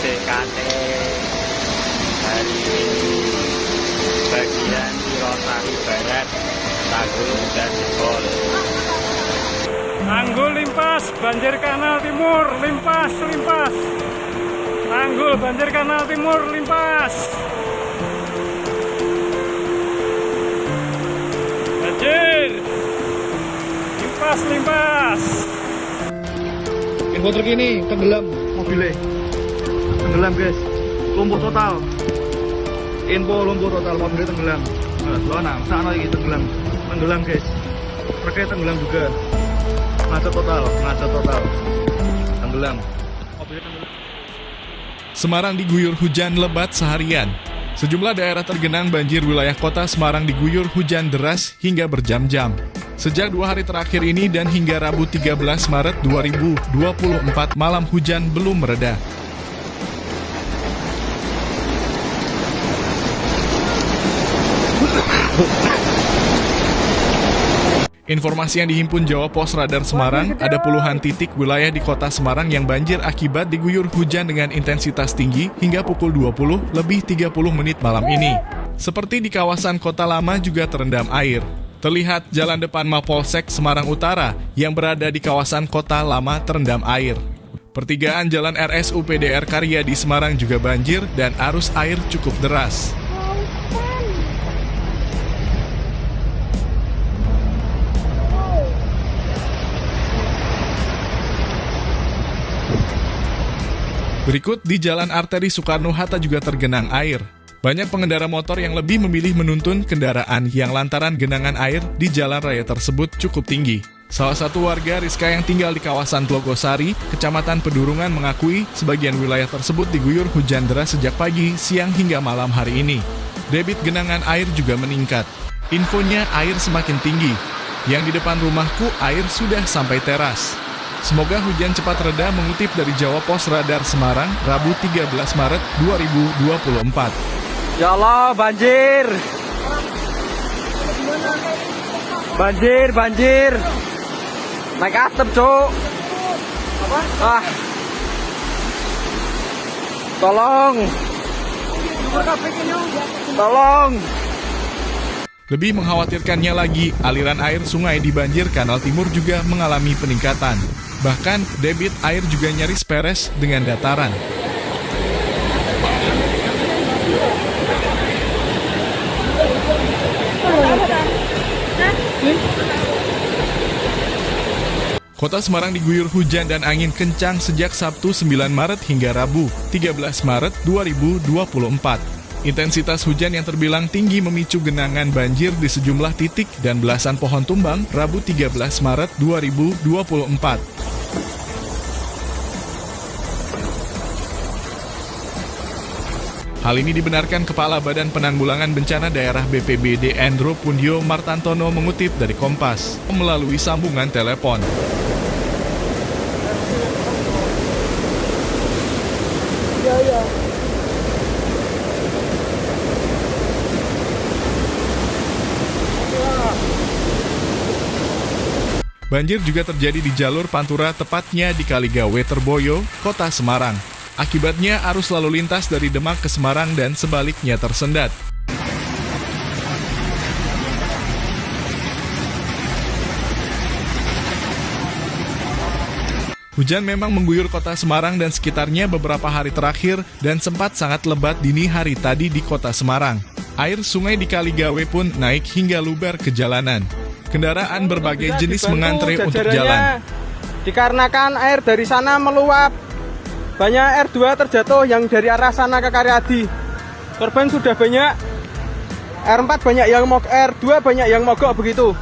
PDKT hari ini bagian Sirosari Barat, Tanggul dan Jebol. Tanggul limpas, banjir kanal timur, limpas. Tanggul banjir kanal timur, limpas. Banjir, limpas. Info terkini, tenggelam mobilnya. Tenggelam guys, lumpuh total. Info lumpuh total, mobilnya tenggelam. Nah, sana lagi tenggelam guys. Mereka tenggelam juga. Macet total. Tenggelam. Mobilnya tenggelam. Semarang diguyur hujan lebat seharian. Sejumlah daerah tergenang banjir. Wilayah kota Semarang diguyur hujan deras hingga berjam-jam. Sejak 2 hari terakhir ini dan hingga Rabu 13 Maret 2024 malam hujan belum mereda. Informasi yang dihimpun Jawa Pos Radar Semarang, ada puluhan titik wilayah di kota Semarang yang banjir akibat diguyur hujan dengan intensitas tinggi hingga pukul 20 lebih 30 menit malam ini. Seperti di kawasan Kota Lama juga terendam air. Terlihat jalan depan Mapolsek Semarang Utara yang berada di kawasan Kota Lama terendam air. Pertigaan jalan RSUPDR Karya di Semarang juga banjir dan arus air cukup deras. Berikut di Jalan Arteri Soekarno-Hatta juga tergenang air. Banyak pengendara motor yang lebih memilih menuntun kendaraan yang lantaran genangan air di jalan raya tersebut cukup tinggi. Salah satu warga Rizka yang tinggal di kawasan Tlogosari, Kecamatan Pedurungan mengakui sebagian wilayah tersebut diguyur hujan deras sejak pagi, siang hingga malam hari ini. Debit genangan air juga meningkat. Infonya air semakin tinggi. Yang di depan rumahku air sudah sampai teras. Semoga hujan cepat reda, mengutip dari Jawa Pos Radar Semarang, Rabu 13 Maret 2024. Ya Allah, banjir. Naik atap, Cuk. Tolong. Lebih mengkhawatirkannya lagi, aliran air sungai di banjir Kanal Timur juga mengalami peningkatan. Bahkan, debit air juga nyaris peres dengan dataran. Kota Semarang diguyur hujan dan angin kencang sejak Sabtu 9 Maret hingga Rabu 13 Maret 2024. Intensitas hujan yang terbilang tinggi memicu genangan banjir di sejumlah titik dan belasan pohon tumbang Rabu 13 Maret 2024. Hal ini dibenarkan Kepala Badan Penanggulangan Bencana Daerah BPBD Endro Pundio Martantono mengutip dari Kompas melalui sambungan telepon. Banjir juga terjadi di jalur Pantura, tepatnya di Kaligawe Terboyo, Kota Semarang. Akibatnya arus lalu lintas dari Demak ke Semarang dan sebaliknya tersendat. Hujan memang mengguyur Kota Semarang dan sekitarnya beberapa hari terakhir dan sempat sangat lebat dini hari tadi di Kota Semarang. Air sungai di Kaligawe pun naik hingga luber ke jalanan. Kendaraan berbagai jenis mengantre untuk jalan. Dikarenakan air dari sana meluap, banyak R2 terjatuh yang dari arah sana ke Karyadi. Korban sudah banyak, R4 banyak yang R2 banyak yang mogok begitu.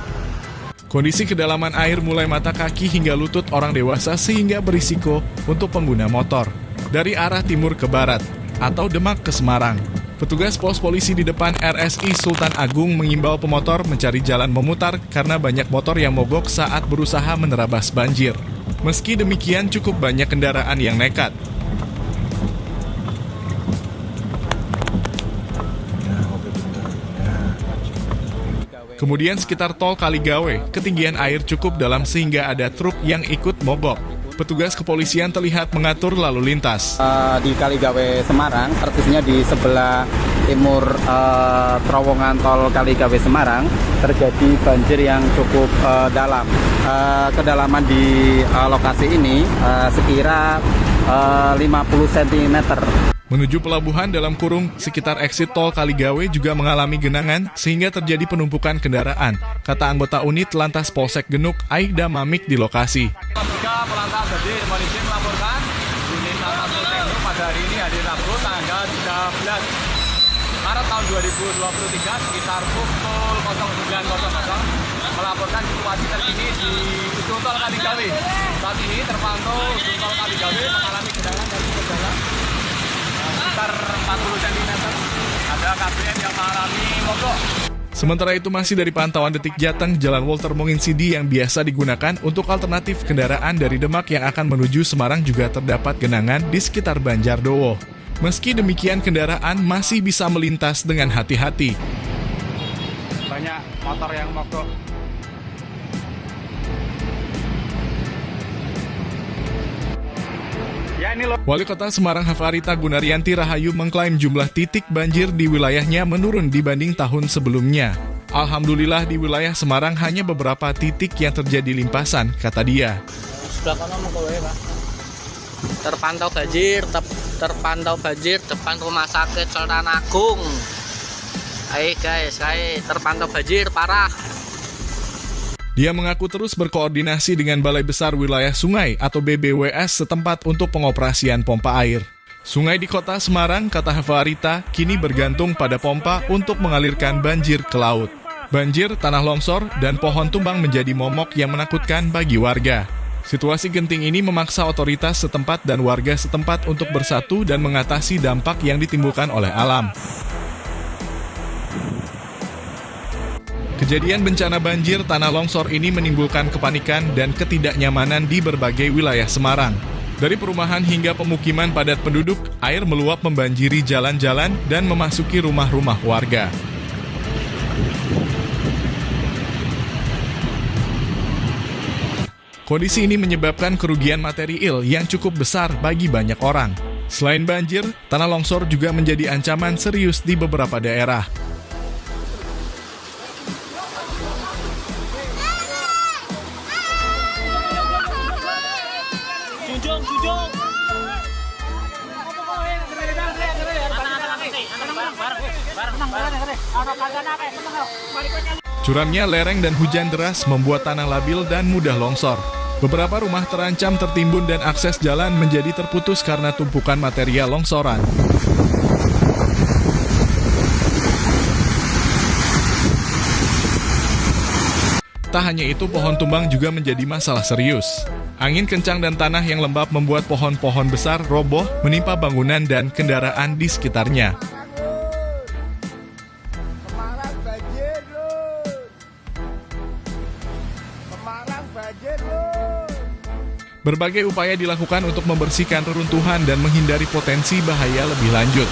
Kondisi kedalaman air mulai mata kaki hingga lutut orang dewasa sehingga berisiko untuk pengguna motor. Dari arah timur ke barat atau Demak ke Semarang. Petugas pos polisi di depan RSI Sultan Agung mengimbau pemotor mencari jalan memutar karena banyak motor yang mogok saat berusaha menerabas banjir. Meski demikian, cukup banyak kendaraan yang nekat. Kemudian sekitar tol Kaligawe, ketinggian air cukup dalam sehingga ada truk yang ikut mogok. petugas kepolisian terlihat mengatur lalu lintas. Di Kaligawe Semarang, persisnya di sebelah timur terowongan tol Kaligawe Semarang, terjadi banjir yang cukup dalam. Kedalaman di lokasi ini sekira 50 cm. Menuju pelabuhan dalam kurung sekitar exit tol Kaligawe juga mengalami genangan sehingga terjadi penumpukan kendaraan, kata anggota unit Lantas Polsek Genuk Aida Mamik di lokasi. Polantas jadi mohon izin melaporkan unit Lantas Polsek Genuk pada hari ini hari Rabu tanggal 13 Maret tahun 2023 sekitar pukul 09.00 melaporkan situasi terkini di ujung tol Kaligawe. Saat ini terpantau ujung tol Kaligawe mengalami genangan dari kedalam sekitar 40 cm. Ada KBM yang mengalami mogok. Sementara itu masih dari pantauan Detik Jateng, Jalan Walter Monginsidi yang biasa digunakan untuk alternatif kendaraan dari Demak yang akan menuju Semarang juga terdapat genangan di sekitar Banjardowo. Meski demikian kendaraan masih bisa melintas dengan hati-hati. Banyak motor yang mogok. Ya, ini loh. Wali Kota Semarang Hafarita Gunaryanti Rahayu mengklaim jumlah titik banjir di wilayahnya menurun dibanding tahun sebelumnya. Alhamdulillah di wilayah Semarang hanya beberapa titik yang terjadi limpasan, kata dia. Terpantau banjir depan Rumah Sakit Sultan Agung. Ayo guys, terpantau banjir parah. Dia mengaku terus berkoordinasi dengan Balai Besar Wilayah Sungai atau BBWS setempat untuk pengoperasian pompa air. Sungai di kota Semarang, kata Hafarita, kini bergantung pada pompa untuk mengalirkan banjir ke laut. Banjir, tanah longsor, dan pohon tumbang menjadi momok yang menakutkan bagi warga. Situasi genting ini memaksa otoritas setempat dan warga setempat untuk bersatu dan mengatasi dampak yang ditimbulkan oleh alam. Kejadian bencana banjir tanah longsor ini menimbulkan kepanikan dan ketidaknyamanan di berbagai wilayah Semarang. Dari perumahan hingga pemukiman padat penduduk, air meluap membanjiri jalan-jalan dan memasuki rumah-rumah warga. Kondisi ini menyebabkan kerugian material yang cukup besar bagi banyak orang. Selain banjir, tanah longsor juga menjadi ancaman serius di beberapa daerah. Curamnya lereng dan hujan deras membuat tanah labil dan mudah longsor. Beberapa rumah terancam tertimbun dan akses jalan menjadi terputus karena tumpukan material longsoran. Tak hanya itu, pohon tumbang juga menjadi masalah serius. Angin kencang dan tanah yang lembab membuat pohon-pohon besar roboh menimpa bangunan dan kendaraan di sekitarnya. Berbagai upaya dilakukan untuk membersihkan reruntuhan dan menghindari potensi bahaya lebih lanjut.